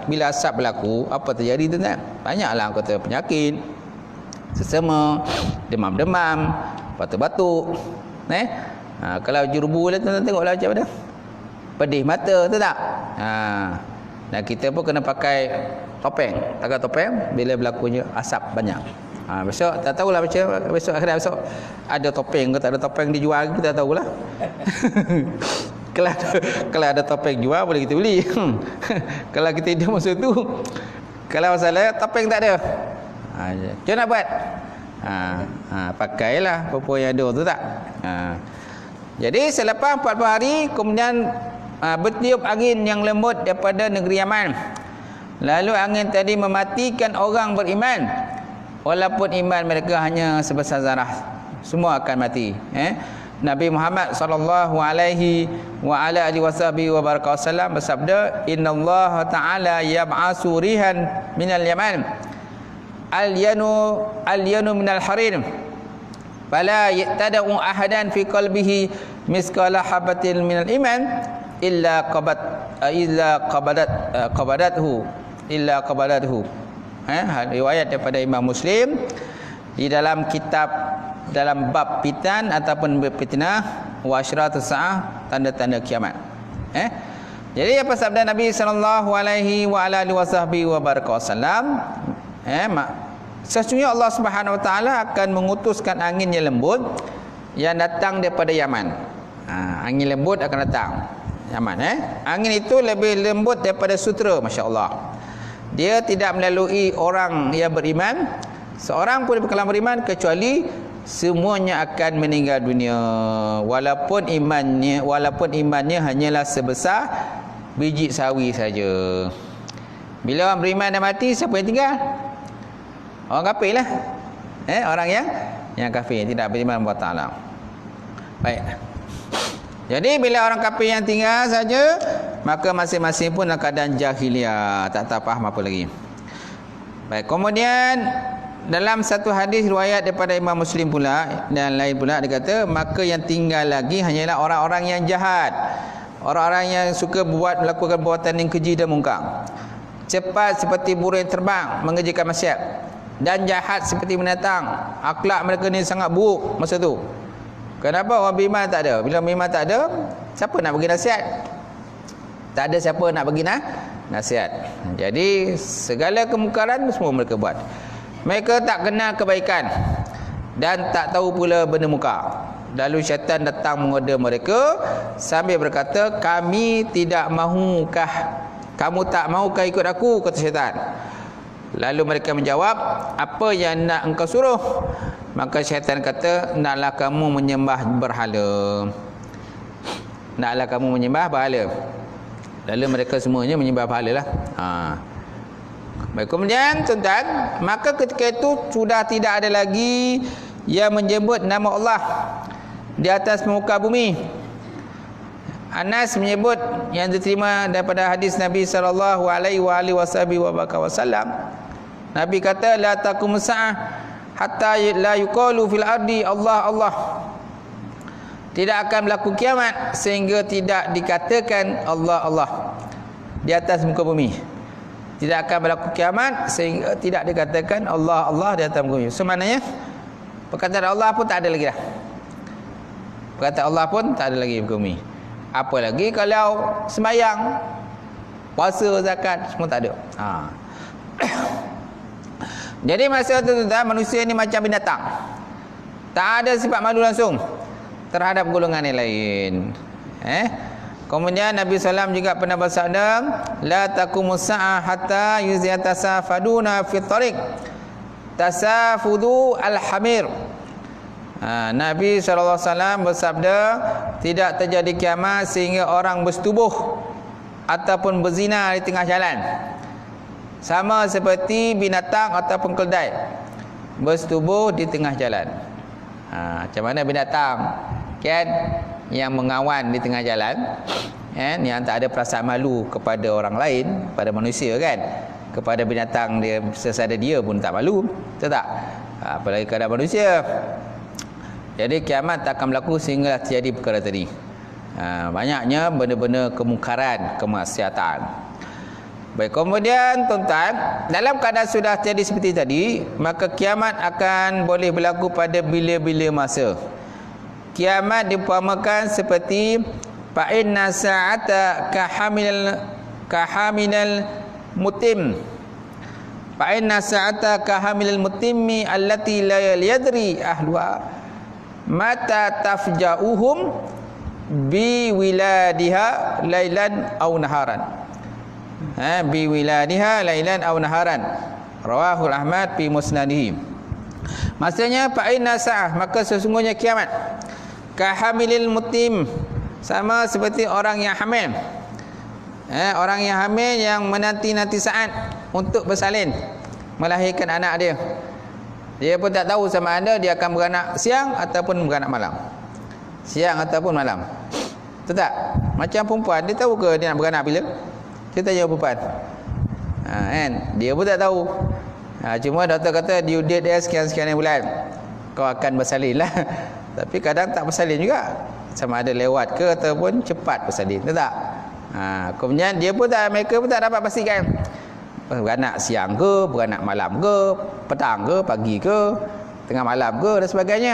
Speaker 1: bila asap berlaku, apa terjadi tu kan? Banyaklah kata penyakit, sesama, demam-demam, batuk-batuk. Kalau jerubu lah tuan-tuan tengoklah macam mana. Pedih mata, tu tak? Dan kita pun kena pakai topeng. Pakai topeng bila berlakunya asap banyak. Besok tak tahulah macam besok akhirat besok ada topeng ke tak ada topeng dijual, kita tak tahulah. Kalau ada topeng jual boleh kita beli. Kalau kita hidup masa tu, kalau masalah topeng tak ada, macam nak buat? Pakailah apa yang ada tu tak? Jadi selepas 40 hari kemudian bertiup angin yang lembut daripada negeri Yaman. Lalu angin tadi mematikan orang beriman, walaupun iman mereka hanya sebesar zarah. Semua akan mati. Nabi Muhammad sallallahu alaihi wa ala alihi wasallam bersabda, innallaha ta'ala yab'asu rihan minal yaman al-yanu minal harir fala yatada'u ahadan fi qalbihi miskala habatin minal iman qabadathu. Riwayat daripada Imam Muslim di dalam kitab, dalam bab fitan ataupun fitnah wa asyratus saah, tanda-tanda kiamat. Jadi apa sabda Nabi sallallahu alaihi wa ala alihi wasallam, sesungguhnya Allah Subhanahu wa taala akan mengutuskan angin yang lembut yang datang daripada Yaman. Angin lembut akan datang Yaman. Angin itu lebih lembut daripada sutera, masya-Allah. Dia tidak melalui orang yang beriman, seorang pun berkalam beriman, kecuali semuanya akan meninggal dunia, walaupun imannya hanyalah sebesar biji sawi saja. Bila orang beriman dah mati, siapa yang tinggal? Orang kafir lah. Orang yang kafir, tidak beriman kepada Allah Taala. Baik. Jadi bila orang kafir yang tinggal saja, maka masing-masing pun dalam keadaan jahiliah, tak tahu faham apa lagi. Baik, kemudian dalam satu hadis riwayat daripada Imam Muslim pula dan lain pula, dia kata, maka yang tinggal lagi hanyalah orang-orang yang jahat, orang-orang yang suka melakukan perbuatan yang keji dan mungkar, cepat seperti burung yang terbang mengerjakan maksiat, dan jahat seperti binatang. Akhlak mereka ni sangat buruk masa tu. Kenapa? Orang beriman tak ada. Bila beriman tak ada, siapa nak bagi nasihat? Tak ada siapa nak bagi nasihat. Jadi segala kemungkaran semua mereka buat. Mereka tak kenal kebaikan dan tak tahu pula benda mungkar. Lalu syaitan datang menggoda mereka sambil berkata, kamu tak mahukah ikut aku, kata syaitan. Lalu mereka menjawab, apa yang nak engkau suruh? Maka syaitan kata, naklah kamu menyembah berhala. Naklah kamu menyembah berhala. Lalu mereka semuanya menyembah berhala lah. Baik, kemudian tuan-tuan, maka ketika itu sudah tidak ada lagi yang menyebut nama Allah di atas muka bumi. Anas menyebut, yang diterima daripada hadis Nabi sallallahu alaihi wasallam, Nabi kata, la taqum sa'ah hatta la yuqalu fil ardi Allah Allah. Tidak akan berlaku kiamat sehingga tidak dikatakan Allah Allah di atas muka bumi. Tidak akan berlaku kiamat sehingga tidak dikatakan Allah Allah di atas muka bumi. Sebenarnya perkataan Allah pun tak ada lagi dah. Perkataan Allah pun tak ada lagi di muka bumi. Apalagi kalau sembahyang, puasa, zakat, semua tak ada. Jadi masa tu tuan, manusia ni macam binatang. Tak ada sifat malu langsung terhadap golongan yang lain. Kemudian Nabi SAW juga pernah bersabda, la taqumus sa'ah hatta yatasafaduna fi tariq tasafudu al-hamir. Nabi SAW bersabda, tidak terjadi kiamat sehingga orang bersetubuh ataupun berzina di tengah jalan, sama seperti binatang ataupun keldai bersetubuh di tengah jalan. Macam mana binatang kan yang mengawan di tengah jalan, yang tak ada perasaan malu kepada orang lain, pada manusia kan. Kepada binatang dia, sesada dia pun tak malu, betul tak? Apalagi kepada manusia. Jadi kiamat tak akan berlaku sehingga terjadi perkara tadi. Banyaknya benda-benda kemungkaran, kemaksiatan. Baik, kemudian tuan-tuan, dalam keadaan sudah terjadi seperti tadi, maka kiamat akan boleh berlaku pada bila-bila masa. Kiamat diumpamakan seperti fa'inna sa'ata kahamilal mutim. Fa'inna sa'ata kahamilal mutimmi allati la yadri ahluha mata tafja'uhum bi wiladiha lailan aw naharan. Bi wiladiha lailan aw naharan. Rawahul Ahmad fi musnadihi. Maksudnya fa inna sa'ah, maka sesungguhnya kiamat kahamilil mutim, sama seperti orang yang hamil. Orang yang hamil yang menanti-nanti saat untuk bersalin melahirkan anak dia. Dia pun tak tahu sama ada dia akan beranak siang ataupun beranak malam. Siang ataupun malam. Betul tak? Macam perempuan, dia tahu ke dia nak beranak bila? Kita tanya perempuan. Kan? Dia pun tak tahu. Cuma doktor kata due date dia sekian-sekian bulan, kau akan bersalin lah. Tapi kadang tak bersalin juga. Sama ada lewat ke ataupun cepat bersalin. Betul tak? Kemudian mereka pun tak dapat pastikan beranak siang ke, beranak malam ke, petang ke, pagi ke, tengah malam ke dan sebagainya.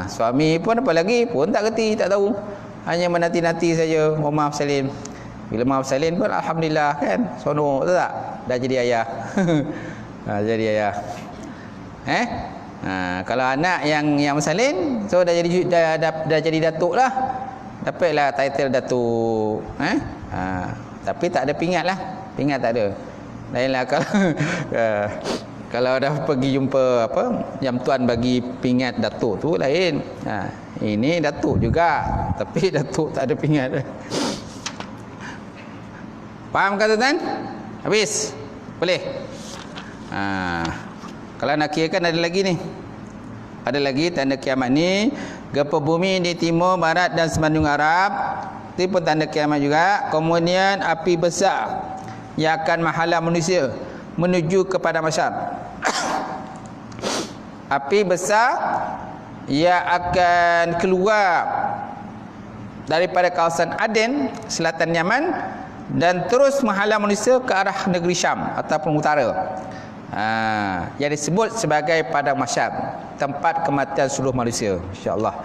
Speaker 1: Suami pun apa lagi pun tak kerti, tak tahu. Hanya menanti-nanti saja maaf salin. Bila maaf salin pun alhamdulillah kan, seronok tak? Dah jadi ayah. Jadi ayah. Kalau anak yang bersalin, so dah jadi datuk lah. Dapatlah title datuk. Tapi tak ada pingat lah. Pingat tak ada. Lainlah kalau kalau dah pergi jumpa yang tuan bagi pingat datuk tu lain. Ini datuk juga, tapi datuk tak ada pingat. Faham kata tuan? Habis? Boleh? Kalau nak kirakan ada lagi ni. Ada lagi tanda kiamat ni. Gempa bumi di timur, barat dan semenanjung Arab. Itu pun tanda kiamat juga. Kemudian api besar yang akan menghalang manusia menuju kepada masyar. Api besar yang akan keluar daripada kawasan Aden, selatan Yaman, dan terus menghalang manusia ke arah negeri Syam ataupun utara. Yang disebut sebagai padang mahsyar, tempat kematian seluruh manusia, insya-Allah.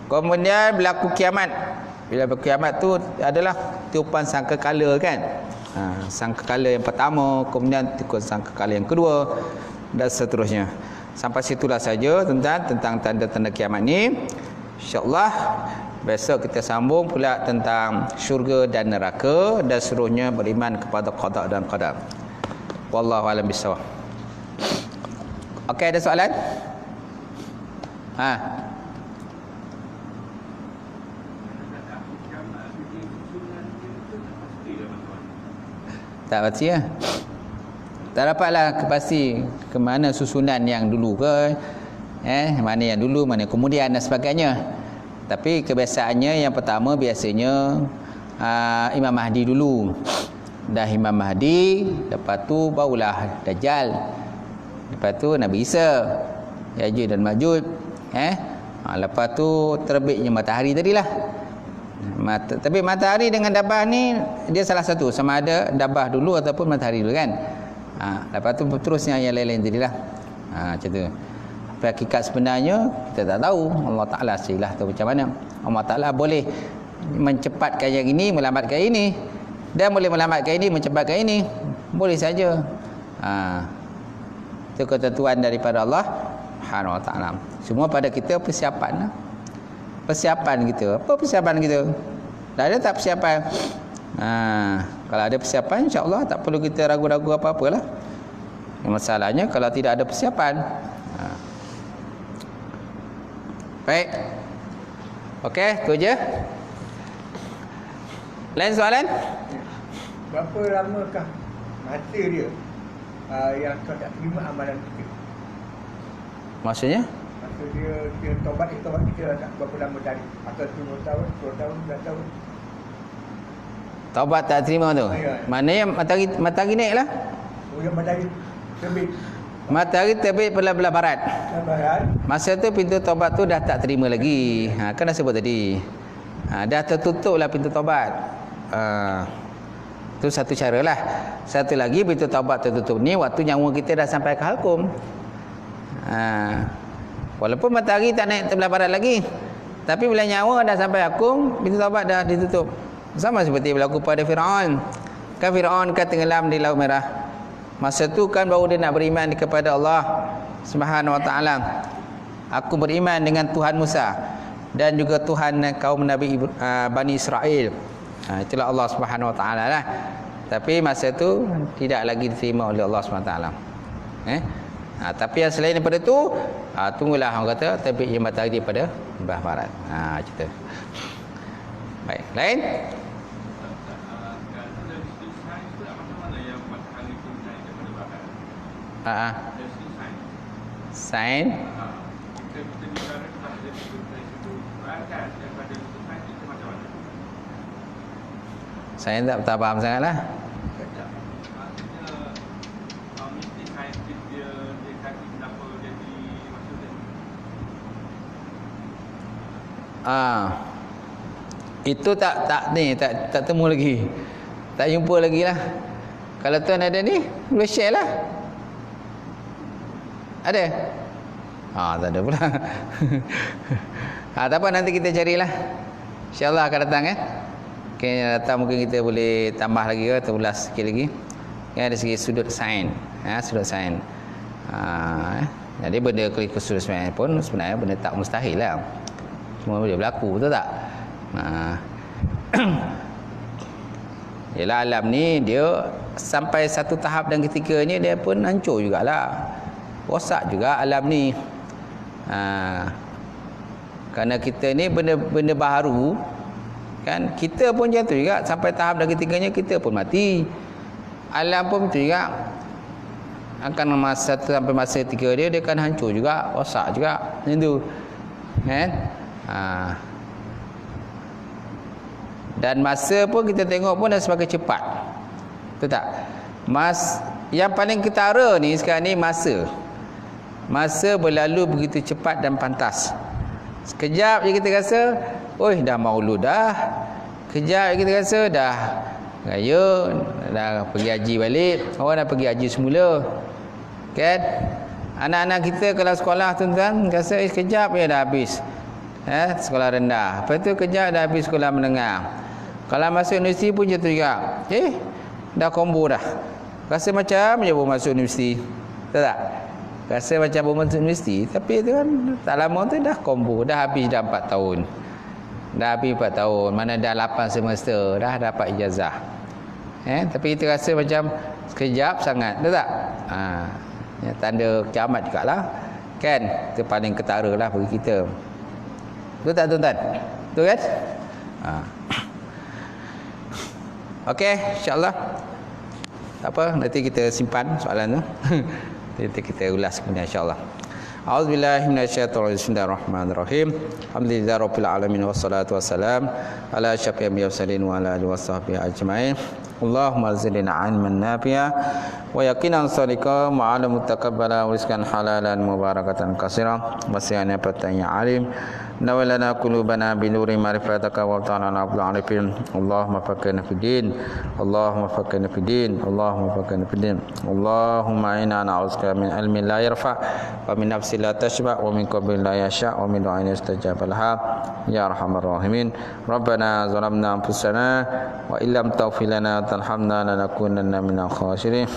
Speaker 1: Kemudian berlaku kiamat. Bila berlaku kiamat tu adalah tiupan sangkakala kan. Sangkakala yang pertama, kemudian tiupan sangkakala yang kedua dan seterusnya. Sampai situlah saja tentang tanda-tanda kiamat ni. Insya-Allah besok kita sambung pula tentang syurga dan neraka dan seluruhnya, beriman kepada qada dan qadar. Wallahu a'lam bissawab. Okey, ada soalan? Tak pasti lah. Tak dapatlah pasti ke mana susunan yang dulu ke, mana yang dulu, mana kemudian dan sebagainya. Tapi kebiasaannya yang pertama biasanya Imam Mahdi dulu. Dah Imam Mahdi, lepas tu barulah Dajjal. Lepas tu Nabi Isa, Ya'juj dan Ma'juj. Lepas tu terbitnya matahari tadilah. Tapi matahari dengan dabah ni dia salah satu, sama ada dabah dulu ataupun matahari dulu kan. Lepas tu terusnya yang lain-lain tadilah. Macam tu. Tapi hakikat sebenarnya kita tak tahu. Allah Ta'ala silah tahu macam mana. Allah Ta'ala boleh mencepatkan yang ini, melambatkan ini. Dan boleh melambatkan ini, mencepatkan ini. Boleh saja. Itu ketentuan daripada Allah Subhanahu Wa Ta'ala. Semua pada kita persiapan. Persiapan kita. Apa persiapan kita? Tak ada tak persiapan? Kalau ada persiapan, insya-Allah tak perlu kita ragu-ragu apa-apalah. Masalahnya kalau tidak ada persiapan. Baik. Okey, tu je. Lain soalan?
Speaker 2: Berapa lamakah masa dia yang kau tak terima amalan kita?
Speaker 1: Maksudnya?
Speaker 2: Masa dia taubat kita tak berapa lama tadi? Atau 10 tahun, 10 tahun, 10 tahun?
Speaker 1: Taubat tak terima tu?
Speaker 2: Ya.
Speaker 1: Maknanya matahari naik lah.
Speaker 2: Oh, yang matahari terbit.
Speaker 1: Matahari terbit belah barat.
Speaker 2: Barat.
Speaker 1: Masa tu pintu taubat tu dah tak terima lagi. Kan dah sebut tadi. Dah tertutup lah pintu taubat. Itu satu cara lah. Satu lagi, pintu taubat tertutup ni waktu nyawa kita dah sampai ke halkum. Walaupun matahari tak naik terbelah barat lagi, tapi bila nyawa dah sampai halkum, pintu taubat dah ditutup. Sama seperti berlaku pada Fir'aun. Kan Fir'aun kan tenggelam di Laut Merah. Masa tu kan baru dia nak beriman kepada Allah Subhanahu Wa Ta'ala. Aku beriman dengan Tuhan Musa dan juga Tuhan kaum Nabi Bani Israel. Itulah Allah Subhanahu Wa Ta'ala lah. Tapi masa tu tidak lagi diterima oleh Allah Subhanahu Wa Ta'ala. Tapi yang selain daripada tu, tunggulah orang kata terbitnya matahari daripada belah barat. Cerita. Baik, lain? Sain. Saya tak faham sangatlah. Itu tak temu lagi. Tak jumpa lagi lah. Kalau tuan ada ni, boleh share lah. Ada? Tak ada pula. Tak apa, nanti kita carilah. InsyaAllah akan datang datang mungkin kita boleh tambah lagi atau ulas sikit lagi. Dari segi sudut sains. Sudut sains. Jadi benda kelikus sudut sains pun sebenarnya benda tak mustahil lah. Semua boleh berlaku, betul tak? Yalah, alam ni dia sampai satu tahap dan ketikanya dia pun hancur jugalah, rosak juga alam ni. Kerana kita ni benda baru kan, kita pun jatuh juga sampai tahap dan ketikanya kita pun mati. Alam pun betul juga, akan masa sampai masa ketika dia akan hancur juga, rosak juga macam tu kan. Dan masa pun kita tengok pun dah semakin cepat, betul tak? Yang paling ketara ni sekarang ni masa berlalu begitu cepat dan pantas. Sekejap je kita rasa dah maulud dah. Kejap je kita rasa dah raya, dah pergi haji balik, orang dah pergi haji semula kan. Anak-anak kita kalau sekolah tuan-tuan rasa sekejap je dah habis sekolah rendah, lepas tu kejap dah habis sekolah menengah. Kalau masuk universiti pun jatuh juga, dah combo dah. Rasa macam je baru masuk universiti, betul tak? Rasa macam baru masuk universiti, tapi tu kan tak lama tu dah combo, dah habis dah 4 tahun. Dah habis 4 tahun, mana dah 8 semester, dah dapat ijazah. Tapi kita rasa macam sekejap sangat, betul tak? Tanda kiamat jugalah kan. Itu paling ketara lah bagi kita, betul tak tuan-tuan? Betul kan? Okey, insya-Allah. Tak apa, nanti kita simpan soalan tu. Nanti kita ulas kemudian insya-Allah. A'udzubillahi minasyaitonir rajim. Bismillahirrahmanirrahim. Alhamdulillahirabbil alamin wassalatu wassalam ala asyrafil anbiya'i mursalin wa ala alihi washabbihi ajmain. Allahumma zidna 'ilman nafi'a wa yaqinan shadiqan wa 'ala mutaqabbala wa rizqan halalan mubarakatan katsiran wa siyana fatanya alim. Nawalana qulubana bi nuri ma'rifataka wa ta'ala bil arifin. Allahumma faqihna fid din. Allahumma faqihna fid din. Allahumma faqihna fid din. Allahumma inna na'udzubika min ilmin la yarfa wa min nafsin la tashba wa min qalbin la yasha wa min du'ain yustajab laha ya arhamar rahimin. Rabbana zalamna anfusana wa illam taghfir lana wa tarhamna lanakunanna minal khasirin.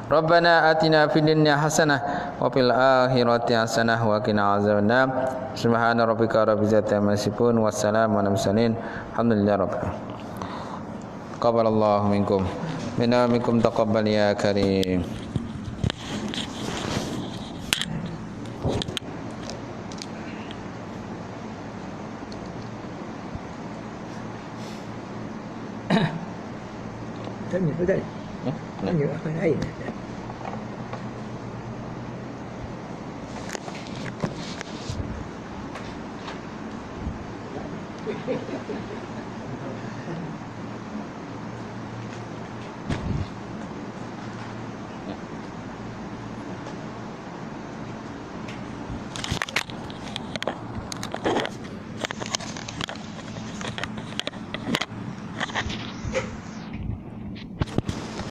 Speaker 1: Rabbana atina fid dunya hasanah wa fil akhirati hasanah wa qina azabannar. Subhana rabbika rabbil izzati amma yasifun wa salamun alal mursalin. Alhamdulillahi rabbil alamin. Taqabbalallahu minkum minna minkum taqabbal ya karim.
Speaker 2: Tanya betul. Tanya apa lain?